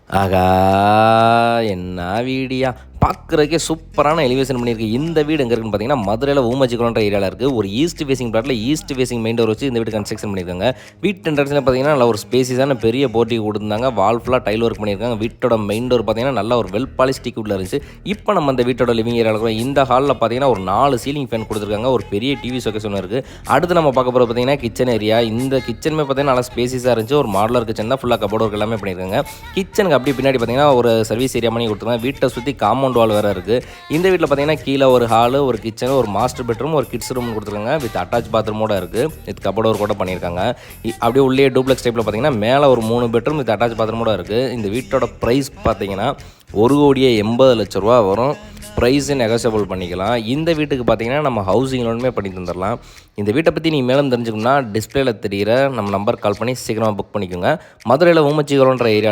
ஆகா! என்ன வீடியா! பார்க்குறதுக்கே சூப்பரான எலிவேஷன் பண்ணியிருக்கு. இந்த வீடு எங்க இருக்குன்னு பார்த்தீங்கன்னா, மதுரையில ஊமச்சிக்குளம்ன்ற ஏரியால இருக்கு. ஒரு ஈஸ்ட் ஃபேசிங் பிளாட்ல ஈஸ்ட் ஃபேசிங் மெயின் டோர் வச்சு இந்த வீடு கன்ஸ்ட்ரக்ஷன் பண்ணியிருக்காங்க. வீட்டு என்ட்ரன்ஸ்ல பார்த்தீங்கன்னா, நல்ல ஒரு ஸ்பேசியஸான பெரிய போர்ட்டிகோ குடுத்துருந்தாங்க. வால் ஃபுல்லா டைல் ஒர்க் பண்ணியிருக்காங்க. வீட்டோட மெயின் டோர் பார்த்தீங்கன்னா, நல்ல ஒரு வெல் பாலிஷ் டீக் வுட்ல இருந்துச்சு. இப்போ நம்ம அந்த வீட்டோட லிவிங் ஏரியால இருக்கிறோம். இந்த ஹால்ல பார்த்தீங்கன்னா, ஒரு 4 சீலிங் ஃபேன் குடுத்துருக்காங்க. ஒரு பெரிய டிவி ஷோகேஸ் ஒண்ணு இருக்கு. அடுத்து நம்ம பார்க்க போறது பார்த்தீங்கன்னா, கிச்சன் ஏரியா. இந்த கிச்சனுமே பார்த்தீங்கன்னா, நல்லா ஸ்பேசியஸா இருந்துச்சு. ஒரு மாடுலர் கிச்சன் தான். ஃபுல்லா கபோர்ட் ஒர்க் எல்லாமே பண்ணியிருக்காங்க. கிச்சனுக்கு அப்படியே பின்னாடி பார்த்தீங்கன்னா, ஒரு சர்வீஸ் ஏரியா மாரி குடுத்துருக்காங்க. வீட்டை சுத்தி காம்பவுண்ட் வால் வேற இருக்கு. இந்த வீட்டில் பார்த்தீங்கன்னா கீழே ஒரு ஹாலு, ஒரு கிச்சன், ஒரு மாஸ்டர் பெட்ரூம், ஒரு கிட்ஸ் ரூம் கொடுத்துருக்காங்க. வித் அட்டாச் பாத்ரூமோட இருக்குது. வித் கபோர்ட் ஒர்க் கூட பண்ணியிருக்காங்க. அப்படியே உள்ளே டூப்ளெக்ஸ் டைப்பில் பார்த்தீங்கன்னா மேலே ஒரு 3 பெட்ரூம் வித் அட்டாச் பாத்ரூமோட இருக்குது. இந்த வீட்டோட ப்ரைஸ் பார்த்தீங்கன்னா 1,80,00,000 வரும். ப்ரைஸு நெகோசியபிள் பண்ணிக்கலாம். இந்த வீட்டுக்கு பார்த்தீங்கன்னா நம்ம ஹவுசிங் லோனுமே பண்ணி தந்துடலாம். இந்த வீட்டை பற்றி நீங்கள் மேலும் தெரிஞ்சுக்கணும்னா டிஸ்பிளேல தெரிகிற நம்ம நம்பர் கால் பண்ணி சீக்கிரமாக புக் பண்ணிக்கோங்க. மதுரையில் ஊமச்சிக்குளம்ன்ற ஏரியா